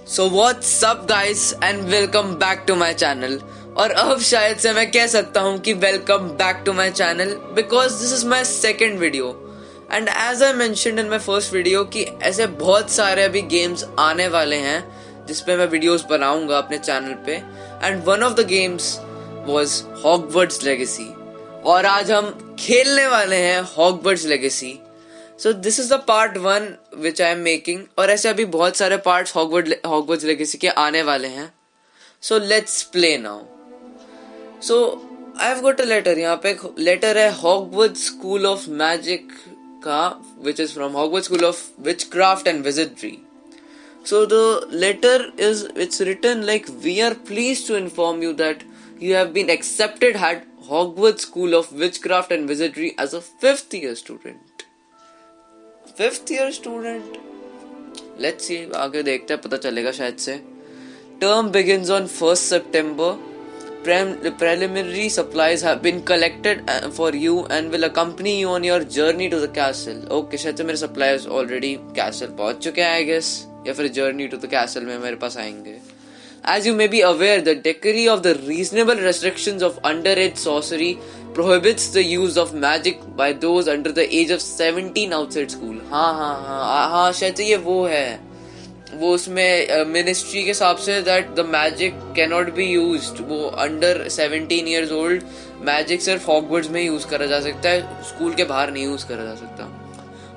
So what's up guys and welcome back to my channel. और अब शायद से मैं कह सकता हूँ कि welcome back to my channel because this is my second video and as I mentioned in my first video कि ऐसे बहुत सारे अभी गेम्स आने वाले हैं जिसपे मैं वीडियोस बनाऊंगा अपने चैनल पे and one of the games was Hogwarts legacy और आज हम खेलने वाले हैं Hogwarts legacy. So this is the part 1 which I am making और ऐसे अभी बहुत सारे parts Hogwarts Legacy के आने वाले हैं। So let's play now. So I've got a letter, यहाँ पे एक letter है Hogwarts School of Magic का which is from Hogwarts School of Witchcraft and Wizardry. So the letter is it's written like we are pleased to inform you that you have been accepted at Hogwarts School of Witchcraft and Wizardry as a 5th year student. 5th year student. Let's see, आगे देखते हैं, पता चलेगा शायद से। Term begins on 1st September. Preliminary supplies have been collected for you and will accompany you on your journey to the castle. Okay, शायद से मेरे supplies already castle पहुंच चुके हैं I guess, या फिर journey to the castle में मेरे पास आएंगे। As you may be aware, the decree of the reasonable restrictions of underage sorcery prohibits the use of magic by those under the age of 17 outside school. हाँ शायद से ये वो है, वो उसमें मिनिस्ट्री के हिसाब से that the magic cannot be used, वो under 17 years old magic सिर्फ हॉगवर्ट्स में यूज करा जा सकता है, स्कूल के बाहर नहीं यूज करा जा सकता।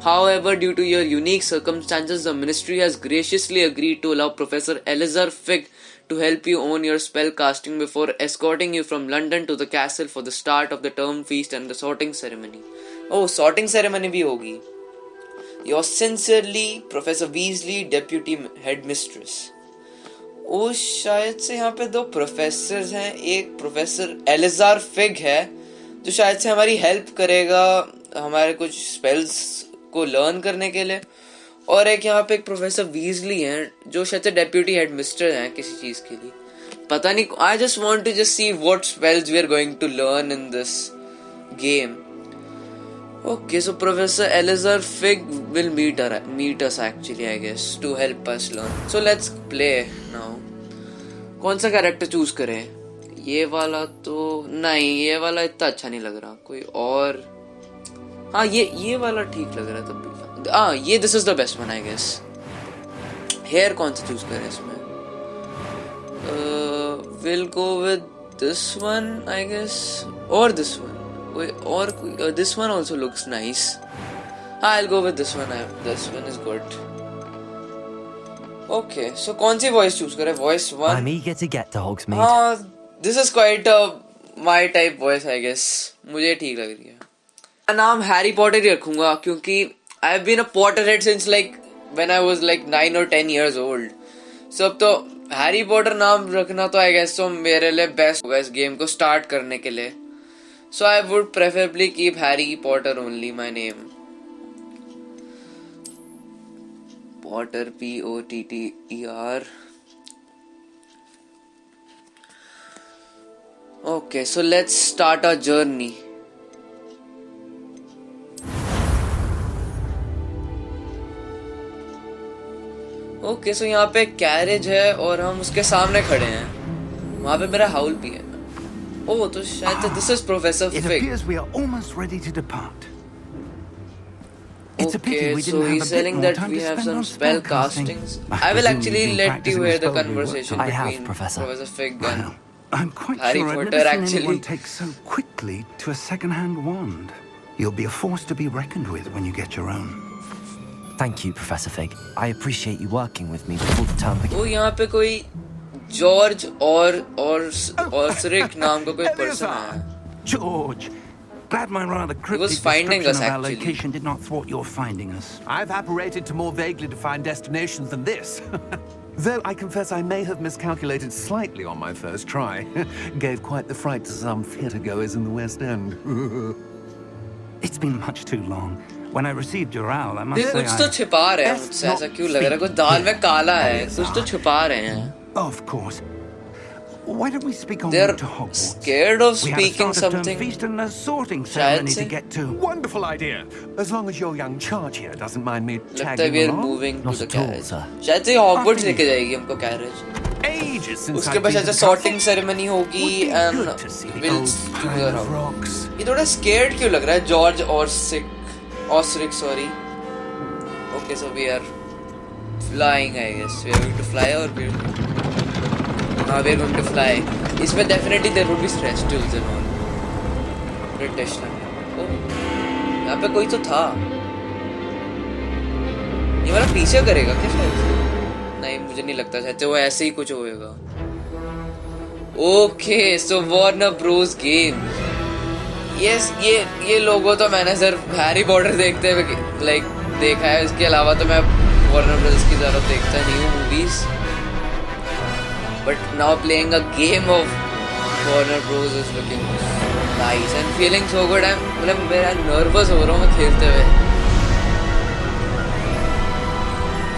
However, due to your unique circumstances, the ministry has graciously agreed to allow Professor Elazar Fig to help you own your spell casting before escorting you from London to the castle for the start of the term feast and the sorting ceremony. Oh, sorting ceremony भी होगी। Yours sincerely, Professor Weasley, Deputy Headmistress. ओ शायद से यहाँ पे दो professor हैं, एक professor Eleazar fig है जो शायद से हमारी हेल्प करेगा हमारे कुछ स्पेल्स को लर्न करने के लिए, और एक यहाँ पे एक प्रोफेसर वीजली हैं जो शायद से डेप्यूटी हेडमिस्टर हैं किसी चीज के लिए, पता नहीं। I just want to just see what spells we are going to learn in this game. Okay, so professor Eleazar Fig will meet us actually I guess to help us learn. So let's play now. कौन सा character choose करें? ये वाला तो नहीं, ये वाला इतना अच्छा नहीं लग रहा, कोई और। हाँ ये वाला ठीक लग रहा है तब भी। ये this is the best one I guess. Hair कौन सा चूज करें इसमें? Will go with this one I guess, और दिस वन, कोई और कोई this one also looks nice. हाँ, I will go with this one, this one is good. Okay, so कौन सी वॉइस चूज करें? Voice 1। I'm eager to get to Hogsmeade. हाँ, this is quite my type voice I guess, मुझे ठीक लग रही है। नाम हैरी पॉटर ही रखूंगा क्योंकि I have been a Potterhead since like when I was like 9 or 10 years old. So अब तो हैरी पॉटर नाम रखना तो आई गेस तो मेरे लिए बेस्ट होगा इस गेम को स्टार्ट करने के लिए। So I would preferably keep Harry Potter only my name. Potter POTTER। Okay, so let's start our journey. Okay, so यहाँ पे कैरेज है और हम उसके सामने खड़े हैं, वहाँ पे मेरा हाउल भी है। ओह, तो शायद this is professor fig. Okay, so he's telling that we have some spell castings. I will actually let you hear the conversation between Professor Fig and Harry Potter actually. Takes so quickly to a second-hand wand. You'll be a force to be reckoned with when you get your own. Thank you, Professor Fig. I appreciate you working with me before the term begins. Oh, यहाँ पे कोई George और सिरिक नाम का कोई person है। George, glad my rather cryptic description of our location did not thwart your finding us. I've apparated to more vaguely defined destinations than this. Though I confess I may have miscalculated slightly on my first try. Gave quite the fright to some theatre goers in the West End. It's been much too long. When I received your owl, I must say कुछ तो छिपा रहे हैं मुझसे, ऐसा क्यों लग रहा है? कुछ दाल में काला है, कुछ तो छिपा रहे हैं। Of course. Why don't we speak on They're route to Hogwarts? scared of We have a speaking start of term something. feast and a sorting शायद ceremony से to get to. Wonderful idea. As long as your young charge here doesn't mind me लगता है tagging we are along. moving to Not the at all, carriage. sir. शायद से Hogwarts लेके जाएगी हमको carriage. Ages since उसके I've बाद been शायद to से the sorting castle. ceremony होगी Would be and good to see the we'll old do pile that of out. rocks. ये थोड़ा scared क्यों लग रहा है George Osric sorry. Okay, so we are flying, I guess. We are going to fly or we are going to fly. इसमें definitely there would be stress tools and all. British oh, यहाँ पे कोई तो था. ये वाला पीछे करेगा क्या शायद से? नहीं मुझे नहीं लगता शायद वो ऐसे ही कुछ होएगा. Okay, so Warner Bros. Games. Yes, ये लोगो तो मैंने सिर्फ हैरी पॉटर देखते हुए लाइक देखा है. इसके अलावा तो मैं वार्नर ब्रदर्स की ज़्यादा देखता नहीं हूँ movies. But now playing a game of Warner Bros is looking nice and feeling so good. मतलब मैं नर्वस हो रहा हूँ मैं खेलते हुए.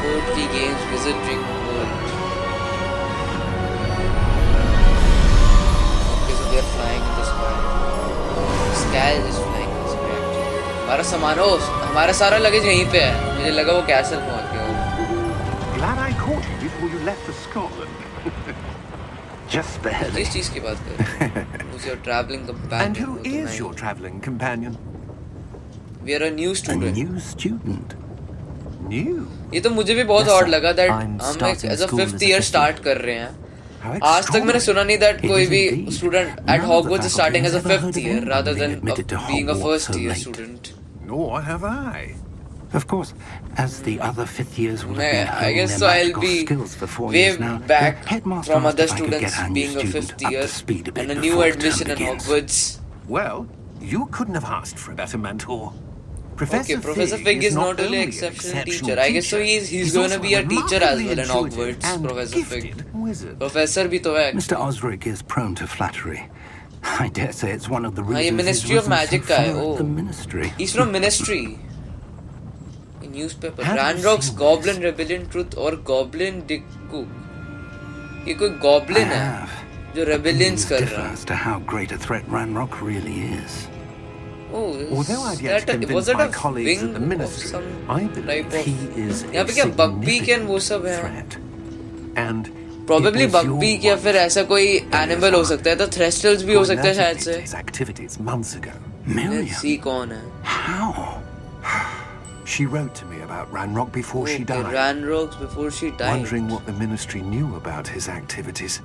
कोड की games wizarding world. Okay so they are flying in the sky. Sky is flying in the sky. हमारा सामान हमारा सारा लगेज यहीं पे है. मुझे लगा वो कैसल पहुंच गया. Glad I caught you before you left for Scotland. Just barely. किस चीज की बात कर रहे हो? Who's your traveling companion? And who is your travelling companion? We are a new A student. new student. New? ये तो मुझे भी बहुत Yes, odd sir. लगा that I'm हम starting as a school fifth as a year fifth start year. कर रहे हैं. How आज तक मैंने सुना नहीं that It कोई is भी indeed. student at None of the Hogwarts is starting as a faculty has ever fifth heard of year anyone rather being than admitted to being a Hogwarts first so year late. student. Nor have I. Of course, as the other fifth years would have been I honing guess their so. I'll magical be skills for 4 way years now. back the headmaster from asked other if I could get students our new being a student fifth up year to speed a bit and a new before the term admission in begins. Hogwarts. Well, you couldn't have asked for a better mentor. Professor Okay, Professor Fig is not only only an exceptional teacher. I guess so. He's going to be a teacher as well in Hogwarts. Professor Fig. Wizard. Professor भी तो है. Mr. Osric is prone to flattery. I dare say it's one of the हाँ, ये reasons Ministry of he's risen Magic so का है. far at the Oh, Ministry. he's from Ministry. In newspaper. Have you Ranrock's seen Goblin this? Rebellion Truth और Goblin Dickcook. ये कोई Goblin I है have. जो rebellions कर differ रहा है. as to how great a threat Ranrock really is. Oh, Although I've yet to was convince that my a colleagues at the wing of Ministry, some I type believe of? he is यहाँ a पे क्या Buckbeak and वो सब significant है? threat. And Probably it was your Buckbeak या फिर ऐसा कोई animal हो सकता है. तो Threstrels भी हो सकता है शायद से. his activities months ago. Miriam, Let's see कौन है. how? She wrote to me about Ranrock before she Okay, died, Ranrock's before she died. wondering what the Ministry knew about his activities.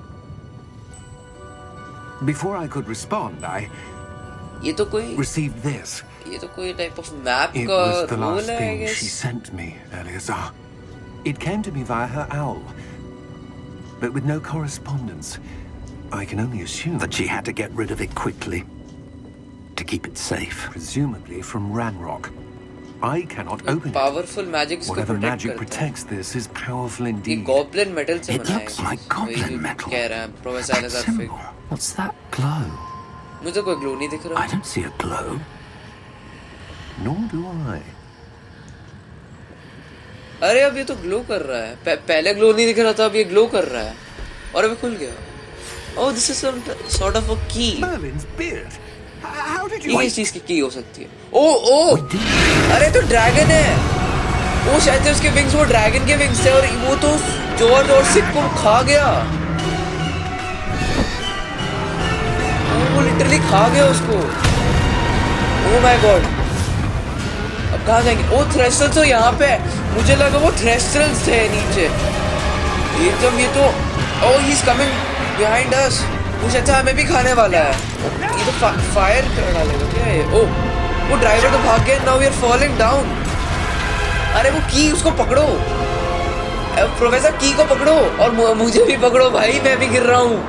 Before I could respond, I ये तो कोई received this. ये तो कोई type of map It का was the role last है, I thing guess. she sent me, Eleazar. It came to me via her owl, but with no correspondence. I can only assume That she had to get rid of it quickly to keep it safe. presumably from Ranrock. I cannot open it. Powerful magic इसको Whatever protect magic करता है. protects this is powerful ये indeed. Goblin metal से It बना है. looks like वही goblin जो metal. कह रहा है Professor That Eleazar Fig. symbol. What's that glow? मुझे कोई ग्लो नहीं दिख रहा. I don't see a glow. Nor do I. अरे अब ये तो ग्लो कर रहा है. पहले ग्लो नहीं दिख रहा था, अब ये ग्लो कर रहा है. और अभी खुल गया. Oh, this is some sort of a key. Merlin's beard. How did ये you? किस चीज की की हो सकती है? ओ अरे तो ड्रैगन है. वो शायद से उसके विंग्स वो ड्रैगन के विंग्स थे और वो तो जॉर्ज और सिक को खा गया. वो लिटरली खा गया उसको. Oh my God. अब कहाँ जाएंगे? ओ थ्रेशल्स तो यहाँ पे है. मुझे लगा वो थ्रेशल्स थे नीचे. एकदम ये तो oh he is coming behind us. मुझे अच्छा हमें भी खाने वाला है. ये तो फायर कर डालेगा क्या ये? ओह वो ड्राइवर तो भाग गया. Now we are falling down. अरे वो की उसको पकड़ो. प्रोफेसर की को पकड़ो और मुझे भी पकड़ो भाई. मैं भी गिर रहा हूँ.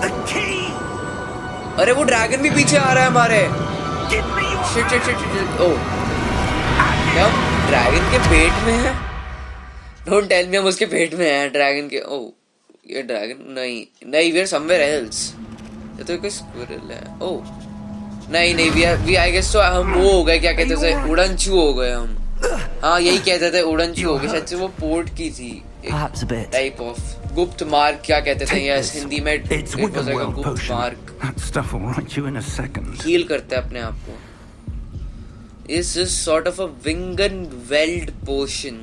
The key! अरे वो ड्रैगन भी पीछे आ रहा है हमारे. Give me your shit shit shit shit. Oh क्या हम ड्रैगन के पेट में है? डोंट टेल मी हम उसके पेट में हैं ड्रैगन के. ओह ये ड्रैगन नहीं वी आर समवेयर एल्स. ये तो कोई स्क्विरल है. ओह नहीं वी आई गेस तो हम वो हो गए क्या कहते थे उड़नछू हो गए हम. हाँ यही कहते थे उड़नछू हो गए. शायद से वो पोर्ट की थी Perhaps a bit. Type of गुप्त मार्ग क्या कहते थे, Take यस this. हिंदी में It's it was like a Wiggenweld गुप्त potion. मार्ग. That stuff will right you in a second. Heal करते हैं अपने आप को. This is sort of a Wiggenweld potion.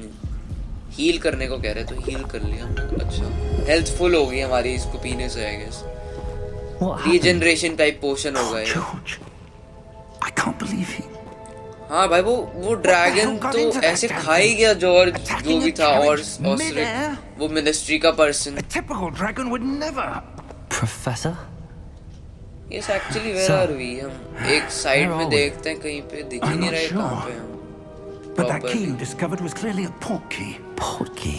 Heal करने को कह रहे तो हील कर लिया. अच्छा हेल्थफुल हो गई हमारी इसको पीने से I guess. What happened? Regeneration type potion होगा ये. George, I can't believe he. हाँ भाई वो ड्रैगन got तो into that ऐसे damn खा ही thing? गया जॉर्ज जो Attacking भी a था और carriage mid-air? वो मिनिस्ट्री का person. A typical dragon would never. Professor? Yes actually where Sir, are we. हम एक साइड where में are we? देखते हैं कहीं पे दिख ही I'm नहीं not रहा है sure. कहाँ पे हम. But that key Properly. you discovered was clearly a port key. Portkey.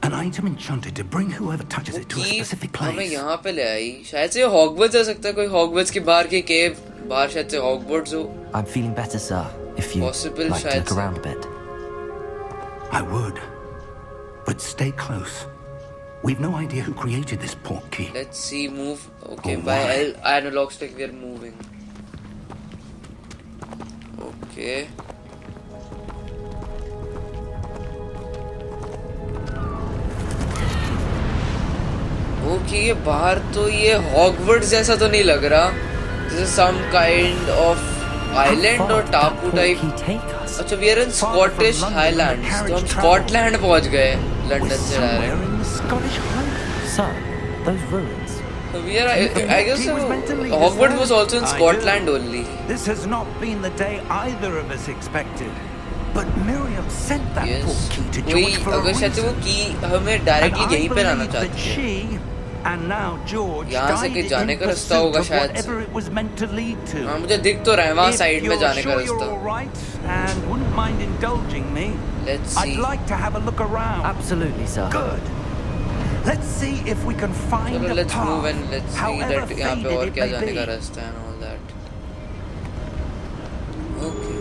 An item enchanted to bring whoever touches it to a की specific हमें place. यहाँ पे ले आई. शायद से हॉगवर्ट्स आ सकता है. कोई हॉगवर्ट्स के बाहर की केव बाहर शायद से हॉगवर्ट्स हो. I'm feeling better, sir. If you Possible, like to शायद look से. around a bit. I would. But stay close. We've no idea who created this port key. Let's see move. Okay, Oh, by why? analog stick we are moving. Okay. Okay ये बाहर तो ये Hogwarts जैसा तो नहीं लग रहा. This is some kind of island How far और did that टापू टाइप. portkey take us? अच्छा we are in Far from Scottish London Highlands. where तो हम carriage स्कॉटलैंड पहुंच गए We're लंदन से somewhere direct. in the Scottish Highlands. Sir, those ruins. We are I guess He was meant to lead us Hogwarts there. was also in I Scotland do. only. This has not been the day either of us expected. But Miriam sent that Yes. port key to कोई George for a अगर शायद से वो reason. की हमें And directly I यहीं पे लाना believe that चाहती है. she and now George यहाँ से died कहीं जाने in का रास्ता pursuit होगा of शायद से. whatever it was meant to lead to. हाँ मुझे दिख तो रहा है वहाँ If साइड में you're जाने का sure you're रास्ता. all right and wouldn't mind indulging me, Let's see. I'd like to have a look around. Absolutely, sir. Good. Let's see if we can find चलो a let's path, move and let's see however that यहाँ पे और faded क्या it may जाने का be. रास्ता है and all that. Okay.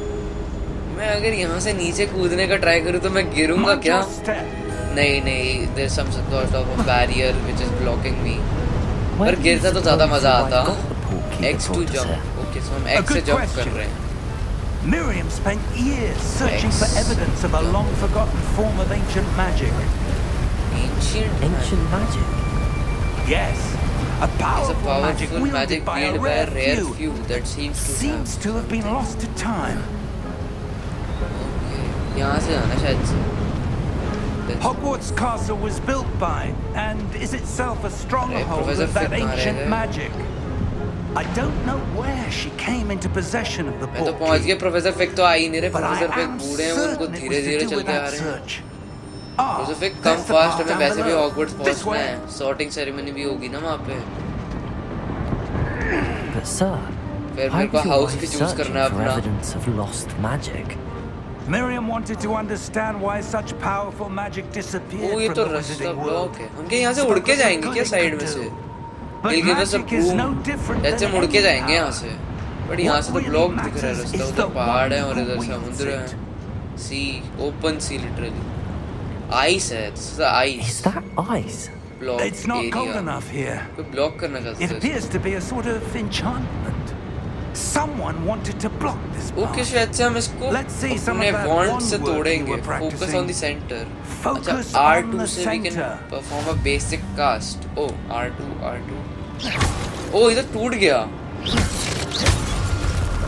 मैं अगर यहाँ से नीचे कूदने का ट्राई करूँ तो मैं गिरूंगा Mind क्या? your step. नहीं there's some sort of a barrier which is blocking me. Where पर do you गिरता तो ज्यादा suppose मजा the आता. wife got the portkey that X to brought us jump. here? Okay, so हम A X से good jump कर question. रहे हैं. Miriam spent years searching for X. evidence of a long-forgotten form of ancient magic. Ancient magic. Yes, a It's a powerful magic powerful wielded magic by a wielded by a rare rare few. few that seems To have been lost to time. Okay, यहाँ से जाना शायद से. Let's- Hogwarts Castle was built by, and is itself a stronghold Professor of that Fig कहाँ रह ancient गए? magic. I don't know where she came into possession of the मैं तो port पहुंच key, गया. प्रोफेसर फिक तो आ ही नहीं रहे. but I प्रोफेसर फिक am बूढ़े हैं वो उनको certain it धीरे was to धीरे do चल with के आ that रहे हैं. search. Professor Fig come there's the fast path हमें down वैसे भी below. हॉगवर्ट्स This पहुंचना way. है. सॉर्टिंग सेरेमनी भी होगी ना वहाँ पे. But sir, फिर why मेरे को was your हाउस wife भी चूज searching करना है for अपना. evidence of lost magic? Miriam wanted to understand why such powerful magic disappeared ओ ये from तो the रास्ता wizarding ब्लॉक world. है. हम क्या यहाँ से उड़ के जाएंगे क्या साइड में से? But He'll give us a magic is boom. no different ऐसे than मुड़ के any जाएंगे यहाँ power. से. बट यहाँ से तो What ब्लॉक really दिख रहा है matters रास्ता. is उधर the पहाड़ है one और who इधर wields समुद्र है. it. Sea open sea literally. Ice है. This is ice. Is that ice? Block It's not cold area. enough here. कोई ब्लॉक करना चाहते It हैं. appears to be a sort of enchantment. Someone wanted to block this okay path. शायद से हम इसको Let's see some अपने of that wand wand से work you तोड़ेंगे. were focus practicing. On the centre. Focus अच्छा on R2 the से we can center. perform a basic cast. Oh R2. Oh इधर टूट गया.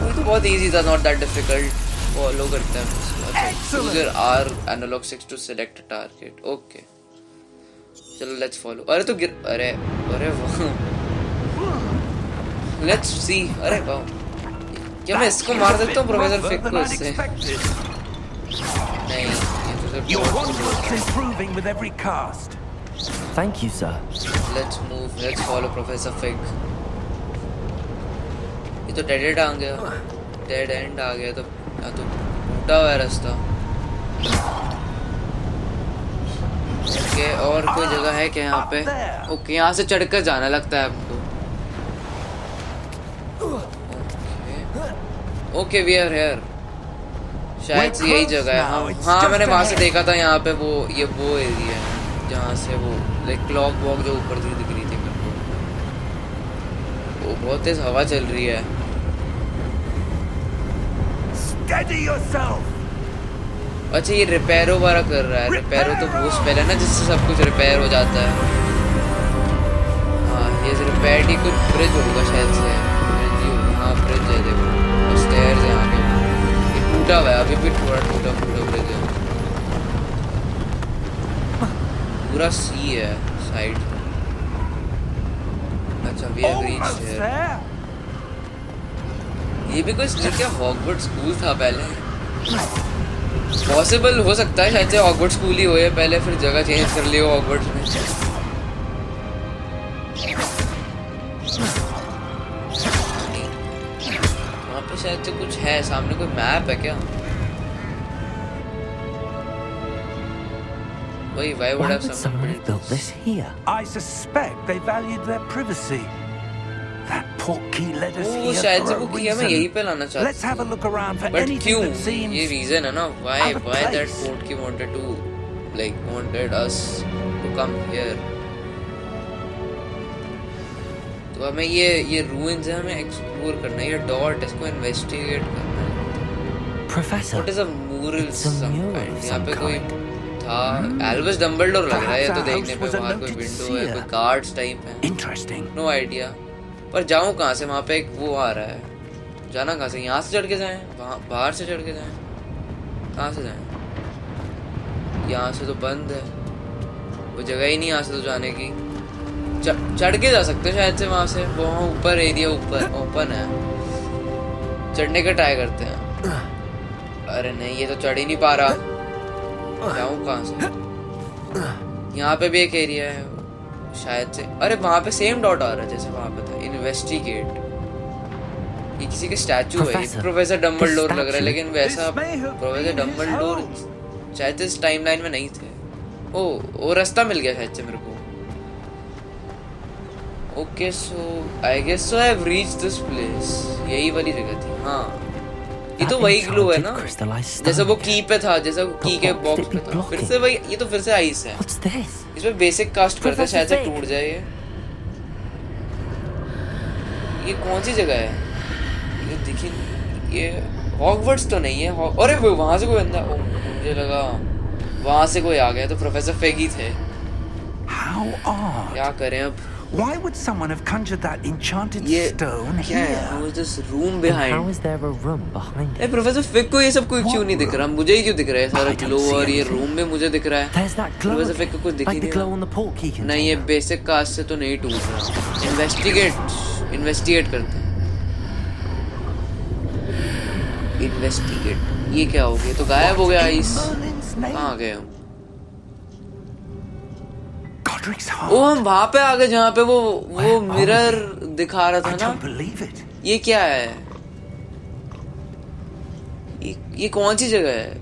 वो तो बहुत इजी था. Not that difficult. फॉलो करते हैं इसको. अच्छा Excellent. User R analogue 6 to select target. Okay चलो लेट्स फॉलो. अरे तो गिर. अरे वाह. Let's see. अरे वाह. क्या मैं इसको मार सकता हूँ प्रोफेसर फिक को इससे? नहीं ये तो सिर्फ Your बहुत wand slow works है. improving with every cast. Thank you, sir. Let's move. Let's follow Professor Fig. ये तो डेड एंड आ गया. डेड एंड आ गया तो या तो टूटा हुआ है रास्ता. ओके और कोई जगह है क्या यहाँ पे? ओके यहाँ से चढ़कर जाना लगता है आपको. Okay we are here. शायद से यही जगह है. हाँ मैंने वहाँ से देखा था. यहाँ पे वो एरिया है जहाँ से वो लाइक क्लॉक वॉक जो ऊपर से दिख रही थी मेरे को. वो बहुत तेज हवा चल रही है. Steady yourself. अच्छा ये रिपेयरो वाला कर रहा है। रिपेयरो तो वो स्पेल है ना जिससे सब कुछ रिपेयर हो जाता है। हाँ ये रिपेयर ही कुछ ब्रिज होगा शायद से। ब्रिज ही होगा, हाँ ब्रिज है देखो, और स्टेयर्स है आगे। ये टूटा हुआ है अभी भी, थोड़ा टूटा फूटा ब्रिज है। पूरा सी है साइड। अच्छा वी हैव रीच्ड हियर। ये भी कोई क्या हॉगवर्ड स्कूल था पहले? पॉसिबल हो सकता है शायद से हॉगवर्ड स्कूल ही हो या पहले फिर जगह चेंज कर लियो हॉगवर्ड्स में। वहाँ पे शायद से कुछ है, सामने कोई मैप है क्या? वही why would have someone built this here? I suspect they valued their privacy. That portkey led us here शायद से for वो a किया मैं यहीं reason. पे लाना चाहता। Let's have a look around for But anything क्यों? that seems ये रीजन है ना why out of that place. portkey wanted us to come here। तो हमें ये रूइंस है, हमें एक्सप्लोर करना है। ये डॉट इसको इन्वेस्टिगेट करना है। Professor, What is a mural it's a some mural kind? of यहाँ some पे कोई kind. था एल्बस डम्बलडोर लग रहा है ये तो Perhaps our देखने host पे। was a वहाँ कोई noted विंडो है, seer. कोई गार्ड्स टाइप है। interesting. No idea. पर जाऊँ कहाँ से? वहाँ पे एक वो आ रहा है। जाना कहाँ से? यहाँ से चढ़ के जाएं? वहाँ बाहर से चढ़ के जाएं? कहाँ से जाएं? यहाँ से तो बंद है, वो जगह ही नहीं यहाँ से तो जाने की। चढ़ के जा सकते हैं शायद से वहाँ से। वहाँ ऊपर एरिया ऊपर ओपन है, चढ़ने का ट्राई करते हैं। अरे नहीं ये तो चढ़ ही नहीं पा रहा। जाऊँ कहाँ से? यहाँ पे भी एक एरिया है शायद से। अरे वहाँ पे सेम डॉट आ रहा है जैसे वहाँ पे था। इन्वेस्टिगेट। ये किसी के स्टैचू है। ये प्रोफेसर डम्बलडोर लग रहा है, लेकिन वैसा प्रोफेसर डम्बलडोर शायद इस टाइमलाइन में नहीं थे। वो रास्ता मिल गया शायद से मेरे को। Okay so I guess so I have reached this place. यही वाली जगह थी। हाँ ये तो वही ग्लू है ना जैसे वो की पे था, जैसे वो की के बॉक्स पे था। फिर से वही, ये तो फिर से आइस है। इसमें बेसिक कास्ट करते हैं शायद से टूट जाए ये कौन सी जगह है? ये देखिए ये हॉगवर्ड्स तो नहीं है। अरे वो वहां से कोई बंदा, मुझे लगा वहां से कोई आ गया तो प्रोफेसर फेगी थे। How odd. क्या करें अब? Why would someone have conjured that enchanted ये stone क्या है? here? How is this room How behind? is there a room behind ए it? प्रोफेसर फिक को ये सब कोई क्यों नहीं दिख रहा? मुझे ही क्यों दिख रहा है सारा I don't ग्लो? see और ये anything. रूम में मुझे दिख रहा है। There's that glow professor Fig को कुछ again, दिख ही like the नहीं glow रहा। on the portkey container. नहीं ये बेसिक कास्ट से तो नहीं टूट रहा। इन्वेस्टिगेट करते हैं। इन्वेस्टिगेट। ये क्या हो गया? तो गायब हो गया आइस। Merlin's name? कहाँ गए हम? Godric's ओ heart. हम वहाँ पे आ गए जहाँ पे वो Where are मिरर दिखा रहा I था ना। don't believe it. ये क्या है? ये कौन सी जगह है?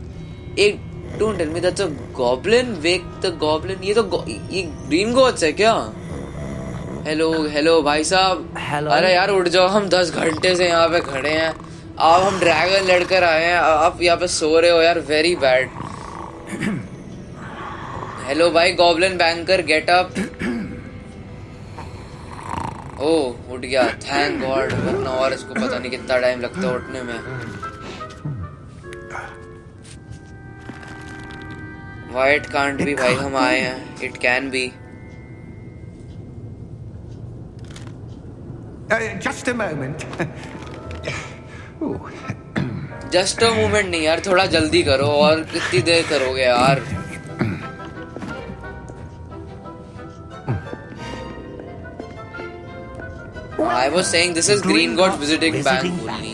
एक don't tell me that's a goblin wake the goblin. ये तो ये ग्रीन गोट्स है क्या? हेलो भाई साहब। Hello. अरे यार उठ जाओ, हम 10 घंटे से यहाँ पे खड़े हैं। अब हम ड्रैगन लड़कर आए हैं, आप यहाँ पे सो रहे हो यार। Very bad. हेलो भाई गॉब्लिन बैंकर, गेट अप। ओह उठ गया, थैंक गॉड, वरना और इसको पता नहीं कितना टाइम लगता है उठने में। Why it can't be? भाई हम आए हैं। It can be. Just a moment. Ooh. Just a moment नहीं यार, थोड़ा जल्दी करो। और कितनी देर करोगे यार? I was saying this is Green God visiting bank only.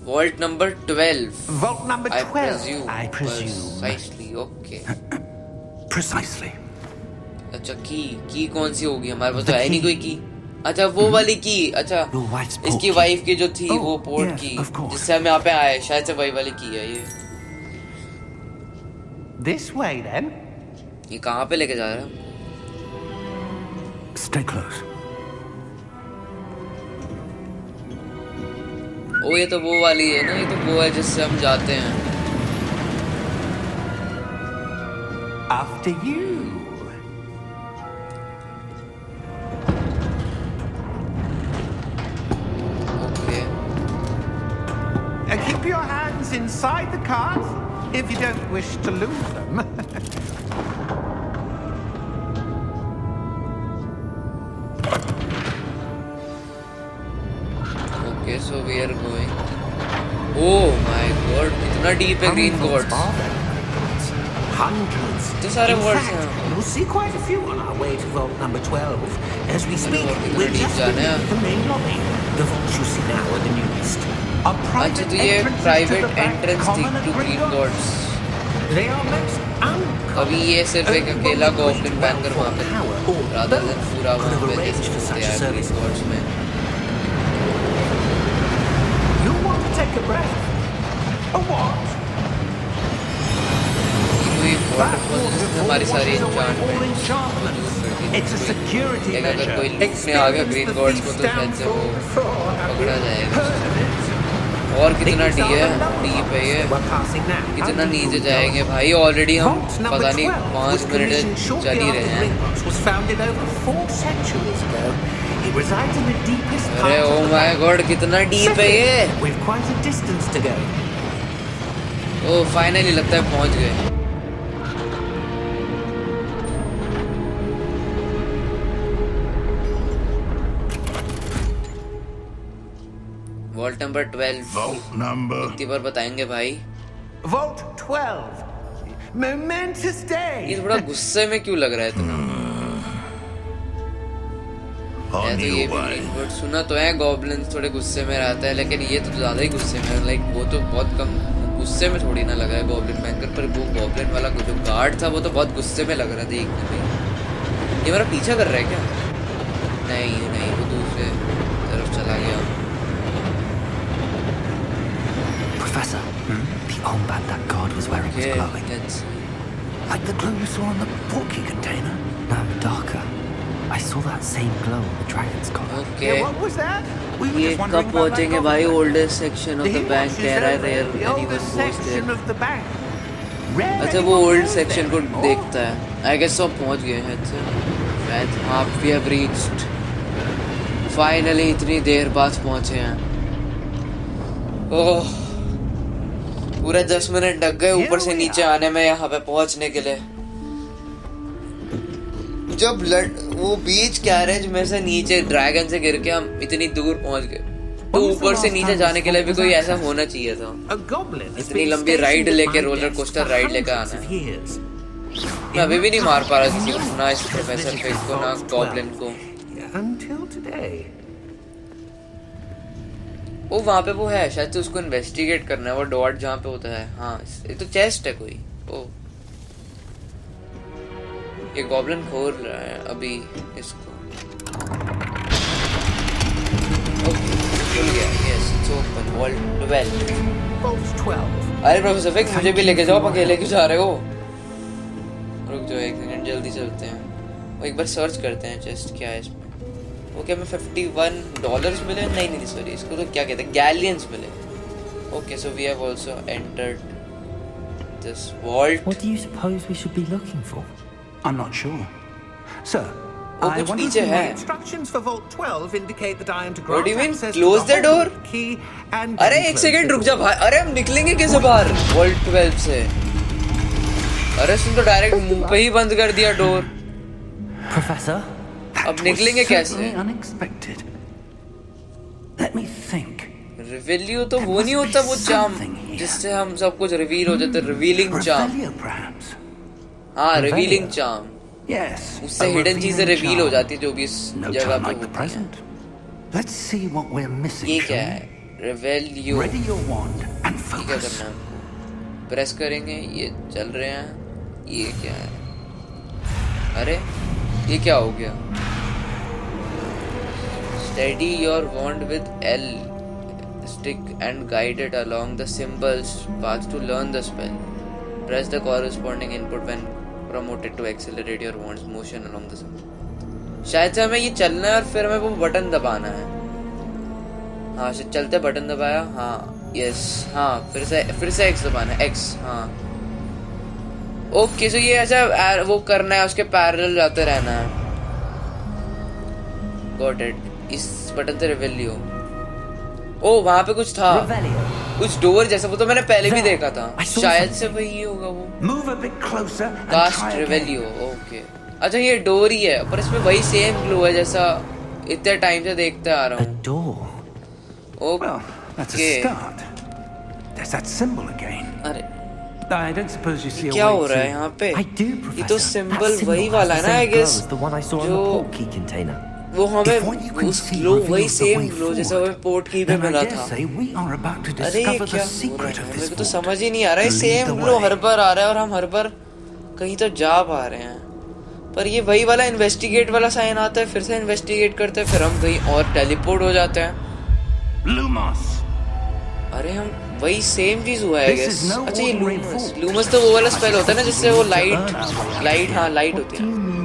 Vault number 12. Vault number 12. I presume. Precisely. Okay. Precisely. अच्छा की कौन सी होगी? हमारे पास तो है नहीं कोई की। अच्छा वो वाली की। अच्छा इसकी वाइफ की जो थी वो पोर्ट की जिससे हम यहाँ पे आए, शायद से वही वाली की है ये। This way then. ये कहाँ पे लेके जा रहा है? Stay close. ओ ये तो वो वाली है ना, ये तो वो है जिससे हम जाते हैं। After you. Okay. Keep your hands inside the cart. if you don't wish to lose them. Okay, so we are going. Oh my God, कितना deep है green gods. Hundreds. इतने सारे In words fact, हैं. you'll see quite a few on our way to vault number 12. As we speak, कितना we're deep just जाना है. beneath the main lobby. The vaults you see now are the newest. Are अच्छा private तो ये entrances to private the back entrance थी common to at green Gringotts? gods. They are most uncommon. अभी ये सिर्फ एक Only अकेला one goblin great banker वहाँ पे power or rather both than पूरा could वहाँ have पे arranged जैसे for होते such a हैं green service. gods में. You'll want to take a breath. A what? कोई waterfall जिसने हमारी सारी All enchantments enchantments. दूर कर दी. It's a security एक अगर measure. कोई लूटने आ गया green gods को तो शायद से वो पकड़ा जाएगा. और कितना डीप है ये, कितना नीचे जाएंगे भाई. ऑलरेडी हम पता नहीं 5 मिनट चल ही रहे हैं. अरे ओ माय गॉड कितना डीप है ये. ओ फाइनली लगता है पहुंच गए. Vault number 12. Vault number. इतनी बार बताएंगे भाई. Vault 12. Momentous day. ये थोड़ा गुस्से में क्यों लग रहा है इतना. On है तो ये your भी way. green god. सुना तो है गॉब्लिन्स थोड़े गुस्से में रहता है, लेकिन ये तो ज्यादा ही गुस्से में है. लाइक वो तो बहुत कम गुस्से में थोड़ी ना लगा है गॉब्लिन बैंकर, पर वो गॉब्लिन वाला जो गार्ड था वो तो बहुत गुस्से में लग रहा था देखने में. ये मेरा पीछा कर रहा है क्या. नहीं नहीं वो दूसरे तरफ चला गया. Professor, the armband that guard was wearing was Okay, glowing. let's Like the glow you saw on the porky container. No, darker. I saw that same glow on the dragon's collar. okay. What was that? We were ये just कब wondering about पहुंचेंगे that भाई. goblin. Oldest section of The the bank Hinge कह is रहा है over rare the anyone oldest गोस section there. of the bank. Rare अच्छा anyone वो ओल्ड goes सेक्शन को there anymore. देखता है. आई गेस सब पहुंच गए हैं शायद. हाँ वी हैव रीच्ड फाइनली. इतनी देर बाद पहुंचे हैं. ओह पूरा 10 मिनट लग गए ऊपर से नीचे आने में यहाँ पे पहुंचने के लिए. जब वो बीच कैरेज में से नीचे ड्रैगन से गिर के हम इतनी दूर पहुंच गए, तो ऊपर से नीचे जाने के लिए भी कोई ऐसा होना चाहिए था. A goblin has इतनी been लंबी राइड stationed at लेके my roller desk coaster for ride लेकर hundreds आना of है. years. मैं अभी भी नहीं मार पा रहा किसी को, ना इस प्रोफेसर फिग को ना गॉब्लिन को. Until today. वो वहाँ पे वो है शायद से उसको इन्वेस्टिगेट करना है. वो डॉट जहाँ पे होता है. हाँ ये तो चेस्ट है कोई. ओ ये गॉब्लिन खोल रहा है अभी इसको. ओके खुल गया. Yes it's open. Vault 12. Vault 12. अरे प्रोफेसर फिग मुझे भी लेके जाओ. अकेले क्यों जा रहे हो. रुक जाओ एक सेकंड जल्दी चलते हैं. वो एक बार सर्च करते हैं चेस्ट क्या है इसमें. ओके हमें $51 मिले. नहीं सॉरी इसको तो क्या कहते हैं गैलियंस मिले. Okay so we have also entered this vault. What do you suppose we should be looking for? I'm not sure. Sir, वो I कुछ wonder if पीछे you है. might- Instructions for Vault 12 indicate that I am to What do you grant mean? access to Close the door? hold key and अरे एक close second the रुक जा door. भाई. अरे हम निकलेंगे कैसे बाहर वॉल्ट 12 से. अरे सुन तो डायरेक्ट मुंह पे ही बंद कर दिया डोर. Professor? That अब was निकलेंगे कैसे? certainly unexpected. Let me think. रिवीलियो तो वो नहीं होता वो चाम जिससे हम सब कुछ रिवील हो जाता है. रिवीलिंग चाम. Revelio, perhaps. हाँ Revelio. रिवीलिंग चाम. Yes. उससे a हिडन चीजें revealing रिवील हो charm. जाती है जो भी इस No जगह time पे like the होती है. present. Let's see what we're missing. ये shall क्या we? है. रिवेलियो. Ready your wand and ये क्या focus. करना है हमको. प्रेस करेंगे ये चल रहे हैं. ये क्या है. अरे ये क्या हो गया. Steady your wand with L stick and guide it along the symbols path to learn the spell. Press the corresponding input when promoted to accelerate your wand's motion along the symbol. शायद से हमें ये चलना है और फिर हमें वो बटन दबाना है. हाँ शायद चलते बटन दबाया. हाँ यस. हाँ फिर से X दबाना है. X. हाँ ओके. सो ये ऐसा वो करना है उसके पैरेलल जाते रहना है. Got it. इस बटन से रिवेलियो. ओ वहां पे कुछ था. Revelio. कुछ डोर जैसा, वो तो मैंने पहले भी देखा था, I saw शायद से something. वही होगा वो। Move a bit closer and cast try again. Revelio, okay. अच्छा ये डोर ही है, पर इसमें वही सेम ग्लो है जैसा इतने टाइम से देखते आ रहा A हूँ। door. Well, that's a Okay. start. There's that symbol again. अरे I don't suppose you see a क्या way हो रहा है to... यहाँ पे? I do, ये Professor. तो That सिंबल symbol वही has वाला the है ना, same I glow guess, as the one I saw in the जो port key container. वो हमें If what you can उस see ग्लो वही reveals the same way glow जैसा forward, हमें पोर्ट की पे then I मिला dare था। say we are about to अरे ये discover क्या the हो secret रहा of है? this मेरे को तो fort. समझ ही नहीं आ रहा है, Lead same the glow way. हर बार आ रहा है और हम हर बार कहीं तो जा पा रहे हैं, पर ये वही वाला इन्वेस्टिगेट वाला साइन आता है, फिर से इन्वेस्टिगेट करते हैं, फिर हम कहीं और टेलीपोर्ट हो जाते हैं। Lumos! अरे हम वही सेम चीज हुआ है This गेस। is no अच्छा ये ordinary लूमस, fort. लूमस तो वो वाला स्पेल होता है ना जिससे वो लाइट Light, हाँ लाइट होती है।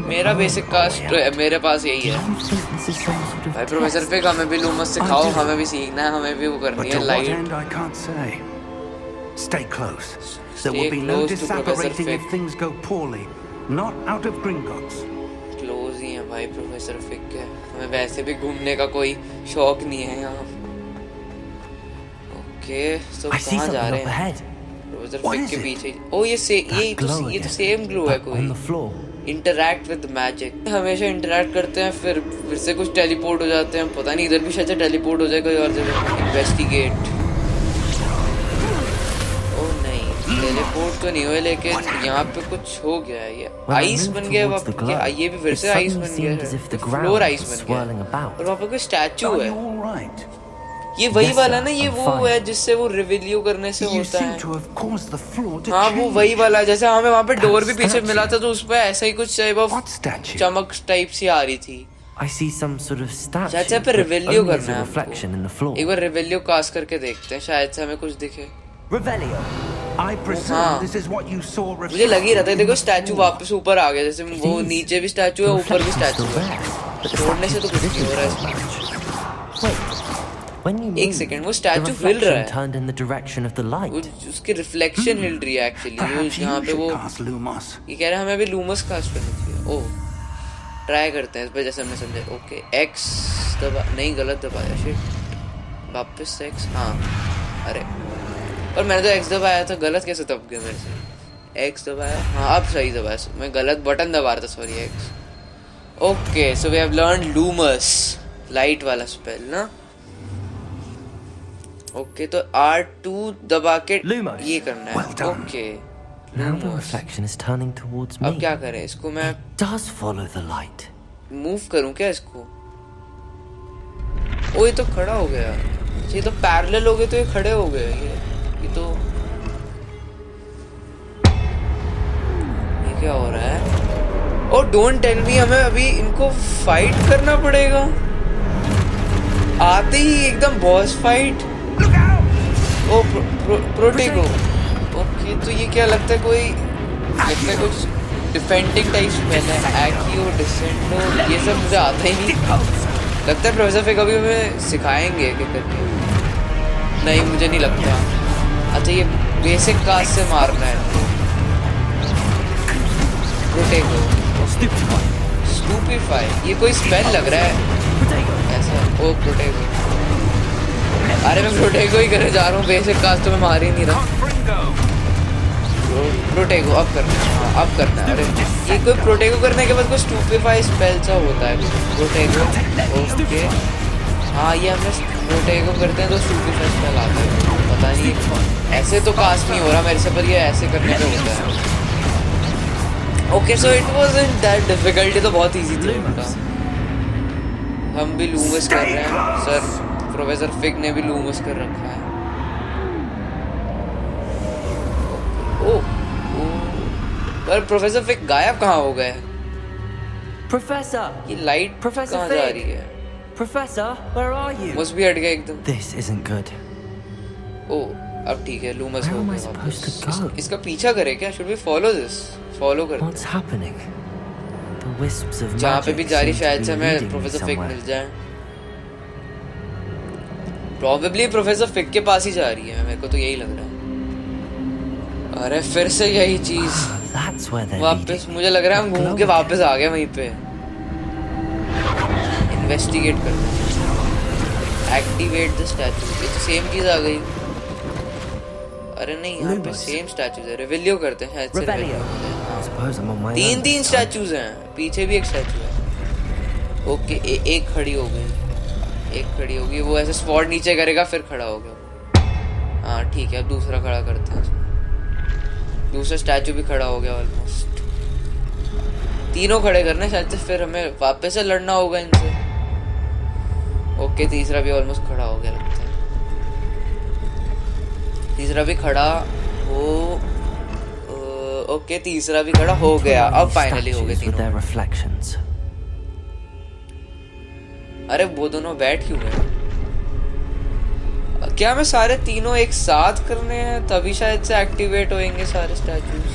मेरा बेसिक कास्ट मेरे पास यही है। Do you think this is some sort of भाई प्रोफेसर फिक हमें भी लूमस सिखाओ, हमें भी सीखना है, हमें भी वो But करनी to है what light. end I can't say. Stay close. There Stay will be no close to Professor disapparating Fig. if things go poorly. Not out of Gringotts. Close ही है भाई प्रोफेसर फिक के, हमें वैसे भी घूमने का कोई शौक नहीं है यहाँ। ओके तो I see कहाँ जा something रहे up हैं? ahead. प्रोफेसर What फिक is के it? पीछे। ओ ये That glow ये तो again, सेम ग्लो है but on the कोई। floor. इंटरैक्ट विद मैजिक, हमेशा इंटरैक्ट करते हैं फिर से कुछ टेलीपोर्ट हो जाते हैं, पता नहीं इधर भी शायद से टेलीपोर्ट हो जाए कोई और जगह। इन्वेस्टिगेट। ओ नहीं टेलीपोर्ट तो नहीं हुए, लेकिन यहाँ पे कुछ हो गया है। ये When I आइस moved बन गया towards the वापस, glow, ये भी फिर it से आइस suddenly बन गया seemed as if the है, फ्लोर ground आइस was बन गया swirling है। about. और वहाँ पे कोई स्टैचू Are है, you all right? ये वही Yes, वाला sir, ना, ये I'm वो fine. है जिससे वो रिवीलियो करने से You होता seem है। to have caused the floor to हाँ वो change. वही वाला है, जैसे हमें वहाँ पे डोर भी That पीछे statue. मिला था तो उस पर ऐसा ही कुछ टाइप ऑफ What statue? चमक टाइप सी आ रही थी। I see some sort of statue, शायद से पे but रिवेलियो only as करना a है reflection in the हमको। floor. एक बार रिवेलियो कास्ट करके देखते हैं, शायद से हमें कुछ दिखे। Revelio. I presume हाँ। this is what you saw मुझे लग ही रहा था, reflected in देखो the स्टैचू floor. वापस ऊपर आ गया, जैसे वो It is. नीचे भी स्टैचू है, The ऊपर भी reflection's स्टैचू still है। there, but the छोड़ने से तो statue's कुछ नहीं हो रहा है visible इसमें। now. Wait. When you एक moved, सेकंड, वो the स्टैचू हिल रहा reflection है, turned in the direction of the वो light. उसकी रिफ्लेक्शन हिल रही है एक्चुअली। वो Perhaps यहाँ you पे वो should cast Lumos. ये कह रहे हैं हमें अभी लूमस कास्ट करनी चाहिए। ओह ट्राई करते हैं इस पर, जैसे हमने समझा। ओके एक्स दबा, नहीं गलत दबाया, शिट वापस से एक्स। हाँ अरे पर मैंने तो एक्स दबाया था, गलत कैसे दब गया मेरे से? एक्स दबाया, हाँ अब सही दबाया, मैं गलत बटन दबा रहा था, sorry X. Okay so we have learn Lumos, light वाला स्पेल ना। ओके तो R2 दबा के Lumos. ये करना है। Well done. Okay Now the reflection is turning towards me. अब क्या करें इसको? मैं It does follow the light. Move करूं क्या इसको? ओ ये तो खड़ा हो गया, ये तो पैरेलल हो गए, तो ये खड़े हो गए। ये तो ये क्या हो रहा है? ओ डोंट टेल मी हमें अभी इनको फाइट करना पड़ेगा आते ही एकदम बॉस फाइट। ओ प्रोटेगो। ओके तो ये क्या लगता है, लगता है कुछ डिफेंडिंग टाइप स्पेल है, एक्टियो डिसेंडो, ये सब मुझे आता ही नहीं। लगता है प्रोफेसर फिक कभी हमें सिखाएंगे कि करके, नहीं मुझे नहीं लगता। अच्छा ये बेसिक कास्ट से मारना है। प्रोटेगो, स्टूपीफाई, ये कोई स्पेल लग रहा है ऐसा। ओ प्रोटेगो, अरे मैं प्रोटेगो ही करे जा रहा हूँ, बेसिक कास्ट तो मैं मार ही नहीं रहा। प्रोटेगो अब करना है, हाँ अब करना है। अरे ये कोई प्रोटेगो करने के बाद कोई स्टूपीफाई स्पेल सा होता है प्रोटेगो। ओके हाँ ये हमने प्रोटेगो करते हैं तो स्टूपीफाई स्पेल आता है, पता नहीं ऐसे तो कास्ट नहीं हो रहा मेरे से, पर ये ऐसे करने का होता है। Okay so it wasn't that difficult, तो बहुत इजी था उनका। हम भी लूमस कर रहे हैं सर, प्रोफेसर फिक ने भी लूमस कर रखा है। पर प्रोफेसर फिक गायब कहाँ हो गए? Professor! ये लाइट Professor कहाँ जा Fig! रही है? Professor, where are you? बस भी हट गया एकदम। This isn't good. ओ अब ठीक है, लूमस Where हो am I गया supposed to वापस। go? इसका पीछा करे क्या? Should we follow this? Follow करते What's happening? The wisps of जहाँ पे भी magic जा रही seem to शायद be से हमें leading me प्रोफेसर फिक somewhere. मिल जाए। प्रोबेबली प्रोफेसर फिक के पास ही जा रही है, मेरे को तो यही लग रहा है। अरे फिर से यही चीज That's where they're वापस, leading. मुझे लग रहा है हम घूम के Glow वापस आ गए वहीं पे। इन्वेस्टिगेट करते हैं। एक्टिवेट द स्टैचू, ये तो सेम चीज आ गई। अरे नहीं, यहाँ पे सेम स्टैचूज है। रिवेलियो करते हैं शायद से। Revelio. I suppose I'm on my own. तीन this time. स्टैचूज हैं, पीछे भी एक स्टैचू है। ओके, एक खड़ी हो गई, एक खड़ी होगी। वो ऐसे स्पॉट नीचे करेगा फिर खड़ा हो गया। हाँ ठीक है, अब दूसरा खड़ा करते हैं। दूसरा स्टैचू भी खड़ा हो गया ऑलमोस्ट। तीनों खड़े करने शायद से, फिर हमें वापस से लड़ना होगा इनसे। ओके, तीसरा भी ऑलमोस्ट खड़ा हो गया लगता है। तीसरा भी खड़ा हो। ओके, तीसरा भी खड़ा हो गया। अब फाइनली हो गए Statues with तीनों। their reflections. अरे वो दोनों बैठ क्यों गए? क्या मैं सारे तीनों एक साथ करने हैं तभी शायद से एक्टिवेट होएंगे सारे स्टैचूज?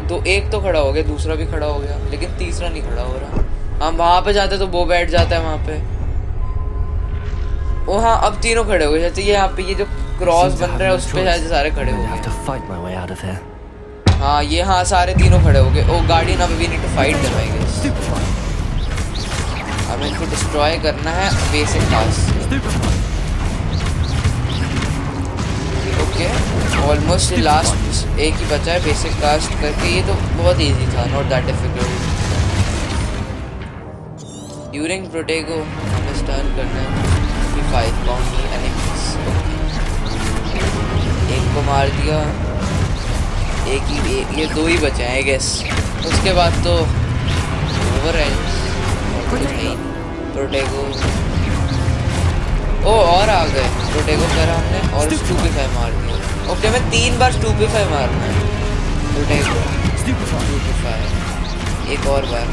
दो एक तो खड़ा हो गया, दूसरा भी खड़ा हो गया, लेकिन तीसरा नहीं खड़ा हो रहा। हम वहां पे जाते तो वो बैठ जाता है वहां पे। ओ हाँ, अब तीनों खड़े हो गए। जैसे ये यहाँ पे ये जो क्रॉस बन रहा है उस पे शायद सारे खड़े हो I have to गए। fight my way out of here. हाँ ये, हाँ सारे तीनों खड़े हो गए। ओ गार्डियन, अब we need to fight them I guess. अब इनको डिस्ट्रॉय करना है basic task. Okay, almost last एक ही बचा है बेसिक कास्ट करके। ये तो बहुत इजी था, नॉट दैट डिफिकल्ट। ड्यूरिंग प्रोटेगो हमें स्टर्न करना है 5 बाउंड्री एनिमीज। एक को मार दिया, ये दो ही बचे हैं आई गेस। उसके बाद तो ओवर है प्रोटेगो। ओ और आ गए, प्रोटेगो करा हमने और स्टूपिफाई मार दिया। ओके, मैं 3 बार स्टूपिफाई मारना है प्रोटेगो। स्टूपिफाई एक और बार।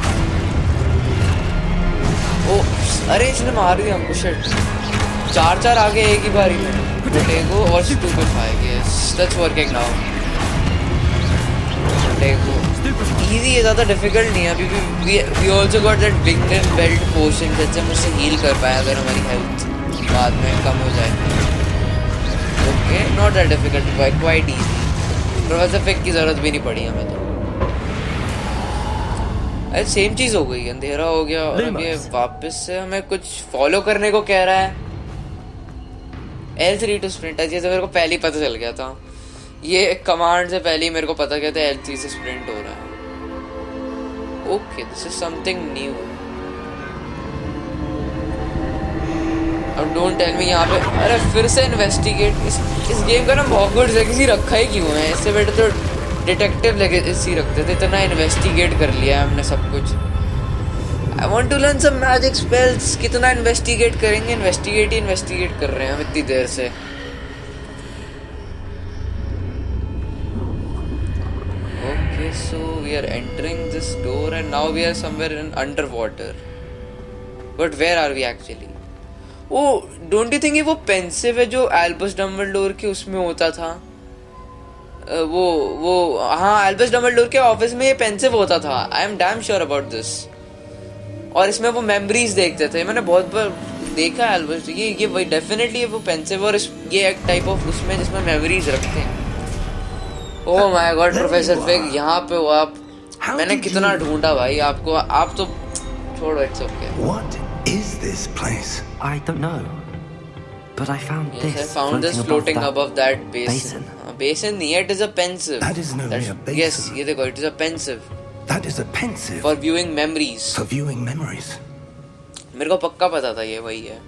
ओ अरे इसने मार दिया हमको, शिट। 4 आ गए एक ही बारी में। प्रोटेगो और Stupefy. Yes, that's working now. Protego easy है, ज़्यादा डिफिकल्ट नहीं है। अभी भी we also got that wing and belt potion, जिससे हम उससे हील कर पाए अगर हमारी हेल्थ बाद में कम हो जाए। ओके, not that difficult, quite easy. Professor Fig की ज़रूरत भी नहीं पड़ी हमें तो। अरे सेम चीज़ हो गई, अंधेरा हो गया और अब ये वापस से हमें कुछ फॉलो करने को कह रहा है। L3 टू स्प्रिंट, जैसे मेरे को पहले ही पता चल गया था। ये कमांड से पहले ही मेरे को पता गया था L3 से स्प्रिंट हो रहा है। Okay, this is something new. अब डोंट टेल मी यहाँ पे, अरे फिर से इन्वेस्टिगेट। इस गेम का ना बहुत किसी रखा ही क्यों है? इससे बेटर तो डिटेक्टिव लगे इसी रखते थे। इतना इन्वेस्टिगेट कर लिया है हमने सब कुछ। I want to learn some magic spells। कितना इन्वेस्टिगेट करेंगे? इन्वेस्टिगेट कर रहे हैं हम इतनी देर से। Okay, so we are entering this door and now we are somewhere in underwater. But where are we actually? Oh, don't you think ये वो पेंसिव है जो एल्बस डम्बलडोर के उसमें होता था? वो हाँ, एल्बस डम्बलडोर के ऑफिस में ये पेंसिव होता था। I am damn sure about this. और इसमें वो मेमोरीज देखते थे, मैंने बहुत बार देखा है एल्बस। ये वही डेफिनेटली वो पेंसिव और ये एक टाइप ऑफ उसमें जिसमें मेमोरीज रखते हैं। Oh my God, professor fig यहाँ पे हो आप। मैंने कितना ढूंढा भाई आपको, आप तो छोड़ो। It's okay. What is this place? I don't know. But I found Yes, I this found this floating above that basin. Basin नहीं है, it is a pensive. That is no mere basin. Yes, ये देखो, it is a pensive That is a pensive for viewing memories. for viewing memories. मेरे को पक्का पता था ये वही है।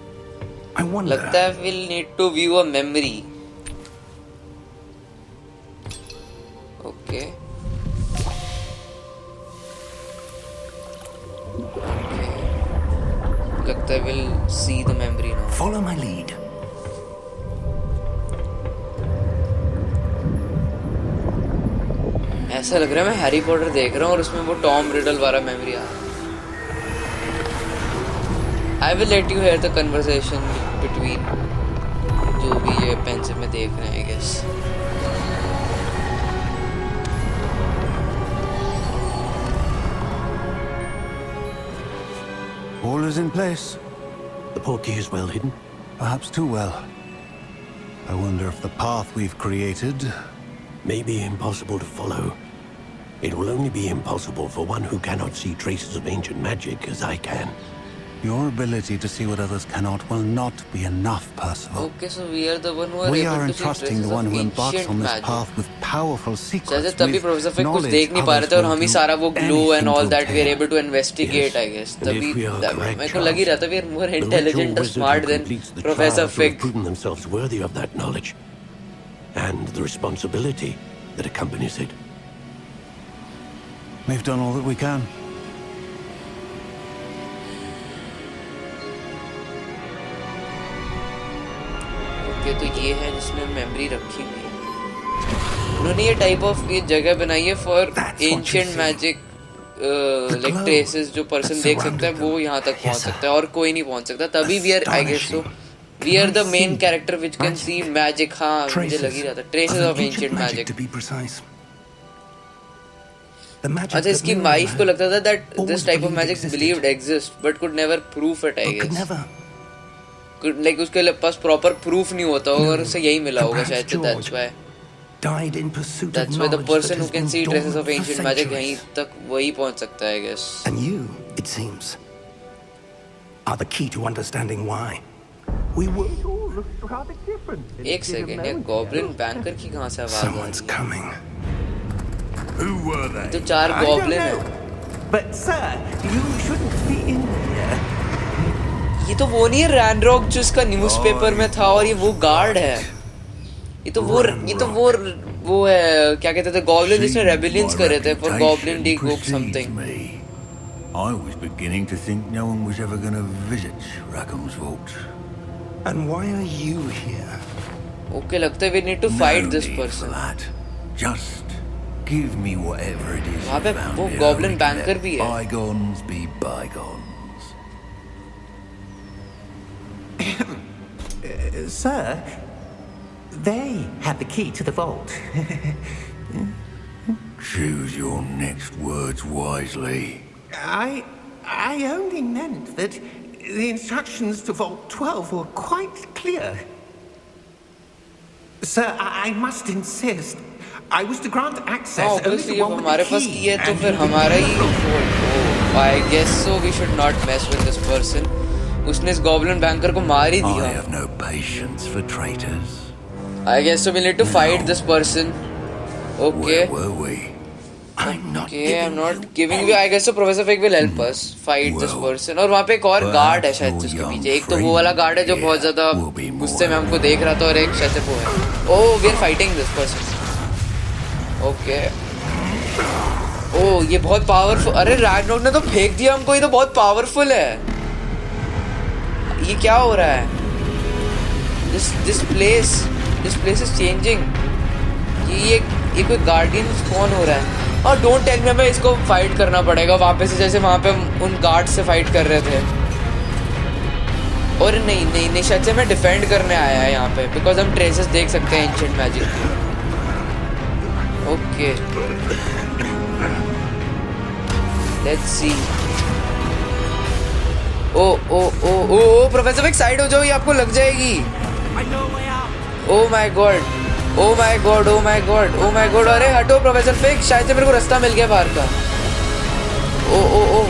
I wonder. लगता है we'll need to view a memory. Okay. लगता है we'll see the memory now. Follow my lead. ऐसा लग रहा है मैं हैरी पॉटर देख रहा हूँ और उसमें वो टॉम रिडल वाला मेमोरी आ रहा है। I will let you hear the conversation between जो भी ये पेंसिल में देख रहे हैं, I guess. All is in place. The portkey is well hidden. Perhaps too well. I wonder if the path we've created... May be impossible to follow. It will only be impossible for one who cannot see traces of ancient magic as I can. Your ability to see what others cannot will not be enough, Percival. Okay, so we are the one who are We able are to see entrusting traces the one of who embarks ancient on this magic. path with powerful secrets. शायद तभी with professor फिक कुछ knowledge देख नहीं पा रहे थे और others हम ही will सारा वो do glow and anything all to that we are obtain. Able to investigate I guess And तभी if we are correct, मेरे को लग ही रहा था we are more the ritual intelligent और wizard smart who then completes the professor trials will have फिक proven themselves worthy of that knowledge and the responsibility that accompanies it. We've done all that we can. Okay तो ये है जिसमें memory रखी हुई है उन्होंने ये टाइप ऑफ ये जगह बनाई है for That's what you ancient see. Magic like glow traces जो पर्सन that देख सकता है surrounded वो them. यहाँ तक Yes, पहुँच sir. सकता है और कोई नहीं पहुँच सकता तभी we are I guess so we are Can the I main see character which can see magic हाँ मुझे लग ही रहा था traces of ancient magic to be precise. The magic अच्छा that इसकी Miriam वाइफ को had लगता था that always this type of believed magic existed, believed exist but could never proof it I but could guess never. Like उसके पास proper proof नहीं होता होगा और No. उसे यही मिला And होगा perhaps शायद से that's George why Died in pursuit of That's why the knowledge person that who has can been see traces of dormant for ancient magic यहीं centuries. तक वही पहुंच सकता है I guess. And you, it seems, are the key to understanding why. We were. एक second ये goblin banker की कहाँ से आवाज आ Someone's रही है? coming. Who were they? तो चार I don't गॉब्लिन know. है But sir, you shouldn't be in here. ये तो वो नहीं है रैनरॉक जो इसका न्यूज़पेपर में था और ये वो गार्ड है ये तो वो है क्या कहते थे गॉब्लिन जिसने रेबेलियंस करे थे फॉर गॉब्लिन डी गुक something I was beginning to think no one was ever going to visit Rackham's Vault. And why are you here? Okay लगता है we need to fight No this need for person that. Just give me whatever it is वहाँ पे you found वो here. goblin We can banker let भी है। Bygones be bygones. Sir, they had the key to the vault. Choose your next words wisely. I only meant that the instructions to Vault 12 were quite clear. Sir, I must insist. I was to grant access only obviously to जब one with हमारे the पास key. की है तो and फिर who हमारा ही didn't. I guess so we should not mess with this person उसने इस गॉब्लिन बैंकर को मार ही I दिया have no patience for traitors. I guess so we need to fight this person okay Where were we? I'm not okay I am giving not you giving you I guess so professor Fig will help us fight this Well, person और वहाँ पे एक और guard है शायद perhaps जिसके your पीछे एक young तो वो वाला गार्ड है जो friend बहुत ज्यादा will be more गुस्से में हमको देख रहा था और एक शायद से वो है oh we are fighting this person okay oh ये बहुत पावरफुल अरे रैगनॉक ने तो फेंक दिया हमको ये तो बहुत पावरफुल है ये क्या हो रहा है दिस प्लेस इज चेंजिंग ये कोई गार्डियन स्पॉन हो रहा है और डोंट टेल मी हमें इसको फाइट करना पड़ेगा वापस से जैसे वहां पे हम उन गार्ड से फाइट कर रहे थे और नहीं शायद से हमें डिफेंड करने आया है यहाँ पे बिकॉज हम ट्रेसेस देख सकते हैं एंशिएंट मैजिक की okay let's see oh professor एक साइड हो जाओ ये आपको लग जाएगी oh my god oh my god oh my god oh my god अरे हटो प्रोफेसर फिक शायद से मेरे को रास्ता मिल गया बाहर का ओ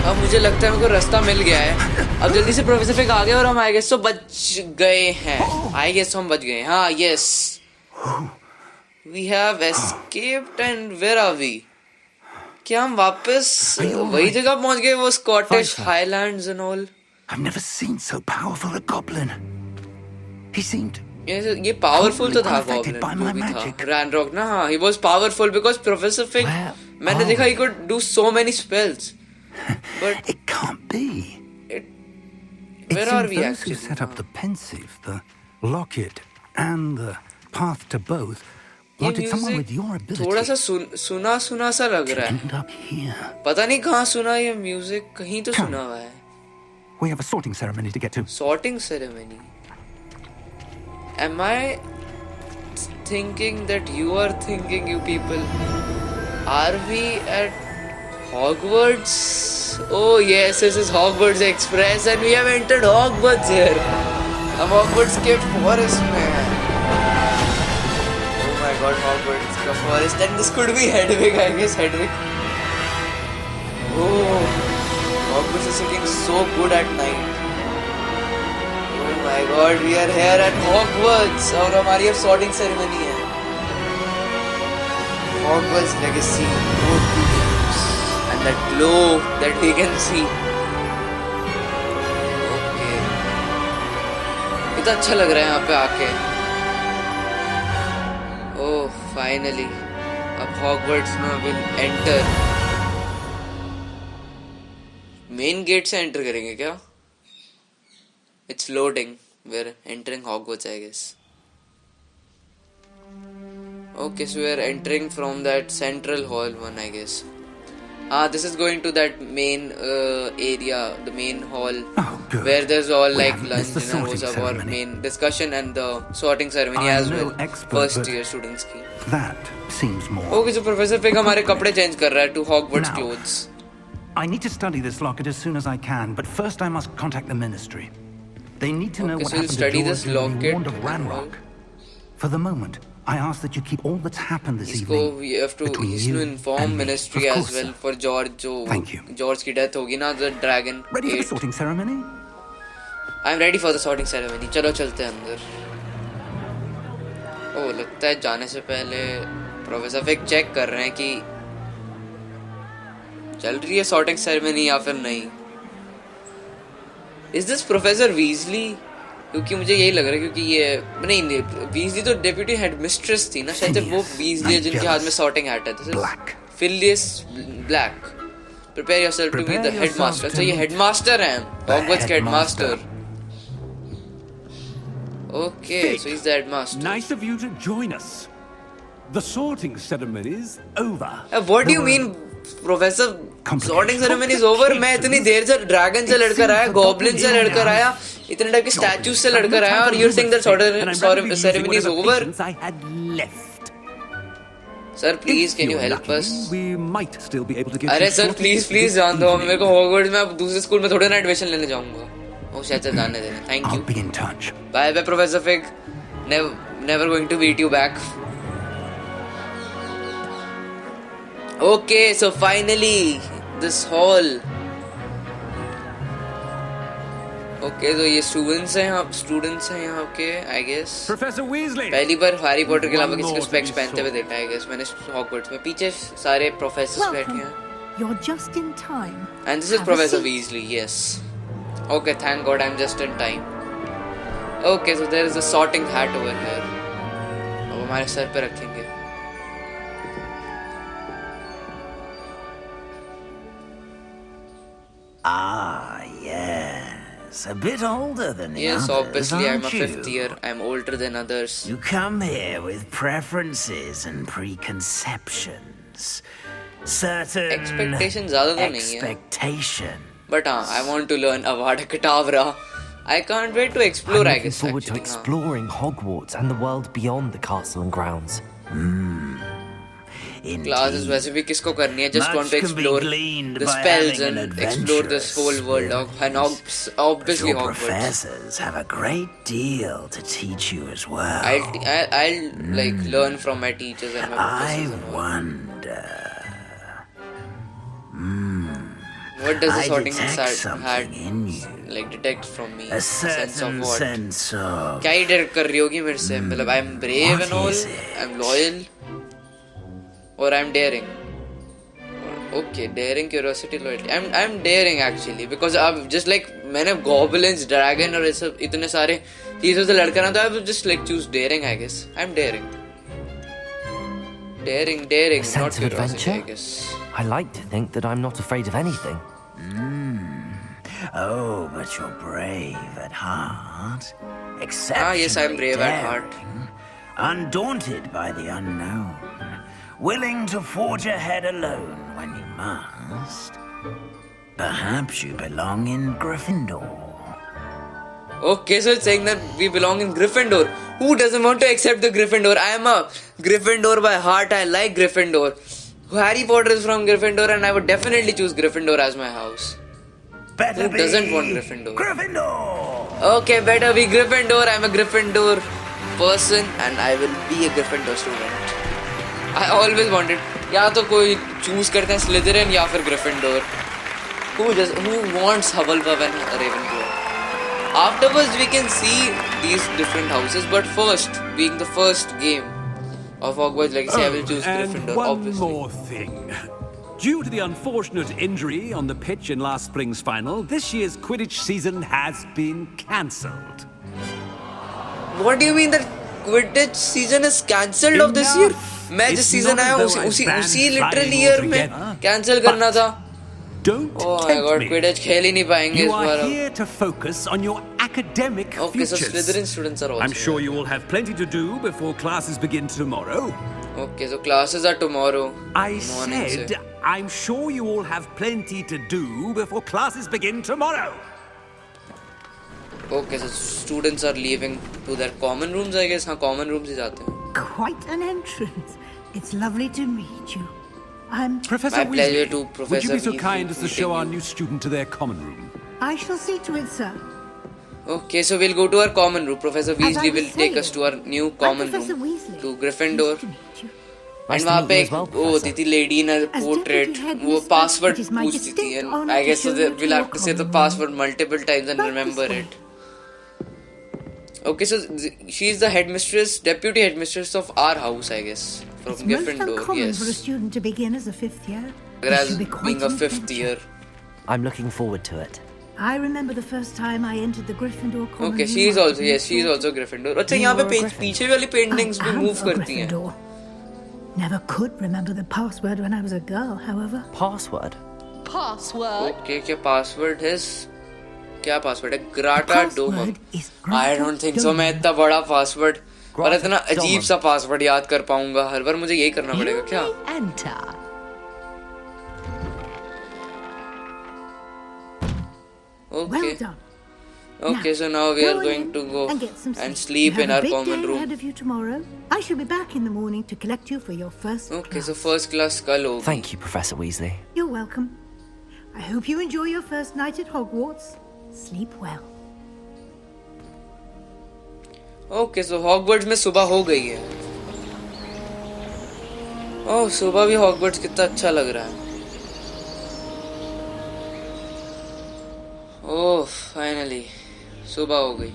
अब मुझे लगता है मेरे को रास्ता मिल गया है अब जल्दी से प्रोफेसर फिक आ गए और हम आई गेस तो बच गए हैं आई गेस हम बच गए हाँ yes we have escaped and where are we क्या हम वापस वही जगह पहुंच गए वो Scottish Highlands and all I've never seen so powerful a goblin. He seemed ये पावरफुल तो था unaffected by गॉब्लिन my जो भी था magic. रैनरॉक ना हाँ he was powerful because professor Fig मैंने देखा he could do so many spells but It can't be. It where are seems we those who actually set up the pensive, the locket, and the path to both ये wanted someone with your music थोड़ा सा ability सुना सा लग to रहा है end up here. पता नहीं कहाँ सुना ये म्यूजिक कहीं तो Come. सुना हुआ है We have a sorting ceremony to get to. sorting ceremony am I thinking that you are thinking you people are we at Hogwarts oh yes this is Hogwarts Express and we have entered Hogwarts here हम Hogwarts के forest में हैं oh my god Hogwarts का forest and this could be Hedwig I guess Hedwig oh Hogwarts is looking so good at night. Oh my God, we are here at Hogwarts और हमारी अब sorting ceremony है. Hogwarts Legacy, both the games, and that glow that we can see. Okay. कितना अच्छा लग रहा है यहाँ पे आके. Oh, finally. अब Hogwarts में will enter. Main gate से enter करेंगे क्या? It's loading. We're entering Hogwarts, I guess. Okay, so we're entering from that central hall one, I guess. This is going to that main area, the main hall, good. where there's all We like haven't lunch, missed the dinner, sorting or ceremony. main discussion and the sorting ceremony I'm as no well. expert, First but- year students की. That seems more. Okay, so Professor Fig हमारे कपड़े change कर रहा है to Hogwarts Now. clothes. I need to study this locket as soon as I can, but first I must contact the Ministry. They need to know Okay, what so you'll happened study to this George and be locket warned of and all. Ranrock. For the moment, I ask that you keep all that's happened this इसको evening we have to between he's you to inform and me. ministry Of as course, well sir. for George जो Thank you. George की death होगी ना the dragon Ready for the ate. sorting ceremony? I'm ready for the sorting ceremony. चलो चलते हैं अंदर. ओह लगता है जाने से पहले प्रोफेसर फिक चेक कर रहे हैं कि चल रही है sorting ceremony या फिर नहीं. Is this Professor Weasley? क्योंकि मुझे यही लग रहा है क्योंकि ये नहीं वीजली तो डेप्यूटी हेड मिस्ट्रेस थी ना शायद वो वीजली है जिनके हाथ में सॉर्टिंग हैट है. This is Filius Black. Prepare yourself to be the headmaster. तो ये हेडमास्टर हैं हॉगवर्ट्स के headmaster. Okay so he is the headmaster. Nice of you to join us. The sorting ceremony is over. What do you mean professor sorting ceremony is over. मैं इतनी देर से dragon से लड़कर आया, गॉब्लिन से लड़कर आया, इतने टाइप के स्टैच्यूज से लड़कर आया और you are saying that sorting ceremony is over. I had left. Sir please can you If you're help lucky, us. we might still be able to get अरे you sir sorted please please this जान दो. evening. मेरे को Hogwarts में अब दूसरे school में थोड़े ना एडमिशन लेने जाऊंगा. ओ शायद से जाने देना. Thank I'll you. be in touch. Bye bye professor Fig. Never going to meet you back. Okay, so finally this hall. Okay, तो ये स्टूडेंट्स हैं यहाँ के I guess. Professor Weasley. पहली बार हैरी पॉटर के अलावा One किसी को more to स्पेक्स be पहनते हुए sorted. देखा है I guess मैंने हॉगवर्ट्स में. पीछे सारे प्रोफेसर्स बैठे Welcome. हैं. You're just in time. And this is Have a Professor seat. Weasley, yes. Okay, thank God I'm just in time. Okay, so there is a sorting hat over here. अब हमारे sir पे रखेंगे. Ah, yes. A bit older than the Yes, others, obviously I'm a aren't you? fifth year. I'm older than others. You come here with preferences and preconceptions. Certain Expectations ज़्यादा तो नहीं है. expectation. But I want to learn Avada Kedavra. I can't wait to explore, I'm I looking guess. forward to actually, हाँ. exploring Hogwarts and the world beyond the castle and grounds. Classes वैसे भी किसको करनी है? Just Much want to can be explore gleaned the by spells having an and explore this whole world adventurous of and obviously Your Hogwarts. professors have a great deal to teach you as well. I'll like learn from my teachers and my I professors and all. wonder. What does the I sorting detect hat something in you. like detect from me? A Sense of certain what? sense of. क्या ही detect कर रही होगी मेरे से? मतलब I'm brave What and all. is it? I'm loyal. Or I'm daring. Okay, daring, curiosity, loyalty. I'm daring actually because अब just like मैंने goblins, dragon और ये सब इतने सारे चीजों से लड़कर ना तो I would just like choose daring I guess. I'm daring. Daring, A sense not of curiosity adventure? I guess. I like to think that I'm not afraid of anything. Oh, but you're brave at heart. yes, I'm brave at heart. daring, Undaunted by the unknown. Willing to forge ahead alone when you must. Perhaps you belong in Gryffindor. Okay, so it's saying that we belong in Gryffindor. Who doesn't want to accept the Gryffindor? I am a Gryffindor by heart. I like Gryffindor. Harry Potter is from Gryffindor and I would definitely choose Gryffindor as my house. Better Who doesn't want Gryffindor? Gryffindor! Okay, better be Gryffindor. I'm a Gryffindor person and I will be a Gryffindor student. I always wanted. या तो कोई choose करते हैं Slytherin या फिर Gryffindor. who wants Hufflepuff and Ravenclaw? Afterwards, we can see these different houses, but first, being the first game of Hogwarts Legacy, I will choose Gryffindor, one obviously. more thing. Due to the unfortunate injury on the pitch in last spring's final, this year's Quidditch season has been cancelled. What do you mean that Quidditch season is cancelled of this year? मैं जिस season आया उसी literally year में cancel करना था. Don't oh my tempt god, me. Quidditch खेल ही नहीं पाएंगे इस बार. You are here to focus on your academic okay, futures. so Slytherin students are also. I'm sure you will have plenty to do before classes begin tomorrow. Okay, so classes are tomorrow. I said, I'm sure you all have plenty to do before classes begin tomorrow. Okay, so students are leaving to their common rooms, I guess. हाँ, common rooms ही जाते हैं. Quite an entrance. It's lovely to meet you. I'm Professor My pleasure Weasley. to Professor Would you be so Weasley kind as to show meeting our you. new student to their common room? I shall see to it, sir. Okay, so we'll go to our common room. Professor As I Weasley was will take us saying, to our new I'm common Professor room Weasley. to Gryffindor. Nice to meet you. And Nice to वहाँ meet पे you as well, वो Professor. होती थी lady in a As portrait. deputy वो headmistress, password it is my पूछती थी, distinct and honor I to guess so show that you we'll to have to your say the common password multiple times and Right this remember way. it. Okay, so she is the headmistress, deputy headmistress of our house, I guess, from It's most Gryffindor. uncommon Yes, for a student to begin as a fifth year. It whereas should be quite being a an fifth adventure. year. I'm looking forward to it. I remember the first time I entered the Gryffindor common Okay, room she is after also being yes, she is taught. also Gryffindor. अच्छा You यहाँ पे were a Gryffindor. पीछे वाली paintings I भी am move a करती हैं. Gryffindor. Never could remember the password when I was a girl, however. Password? Okay, क्या password है? क्या password है? Grata Domum. Password is I Grata don't think so. मैं Domum. इतना बड़ा password और Grata इतना अजीब Domum. सा password याद कर पाऊंगा. हर बार मुझे यही करना पड़ेगा क्या? Enter. Okay. Well done. Okay, so now we Go are on going in to go and get some and sleep. sleep You in have our a big common day room. ahead of you tomorrow. I shall be back in the morning to collect you for your first Okay, class. so first class कल होगी. Thank you, Professor Weasley. You're welcome. I hope you enjoy your first night at Hogwarts. Sleep well. Okay, so Hogwarts में सुबह हो गई है. ओह, सुबह भी Hogwarts कितना अच्छा लग रहा है. Oh, finally, सुबह हो गई.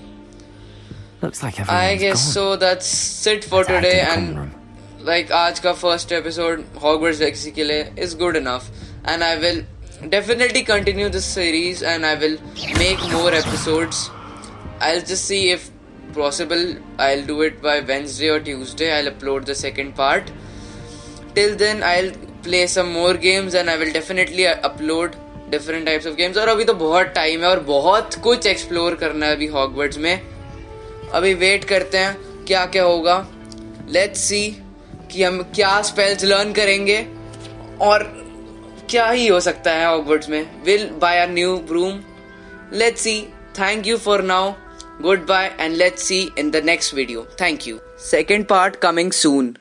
Looks like I everyone's guess gone. so. That's it for Let's head to today, the and common room. like आज का first episode Hogwarts Legacy के लिए is good enough, and I will definitely continue this series, and I will make more episodes. I'll just see if possible. I'll do it by Wednesday or Tuesday. I'll upload the second part. Till then, I'll play some more games, and I will definitely upload different types of games. और अभी तो बहुत time है और बहुत कुछ explore करना है अभी हॉगवर्ट्स में. अभी वेट करते हैं क्या क्या होगा. लेट्स सी कि हम क्या स्पेल्स लर्न करेंगे और क्या ही हो सकता है हॉगवर्ट्स में. Will buy a new room. Let's see. Thank you for now. Goodbye and let's see in the next video. Thank you. Second part coming soon.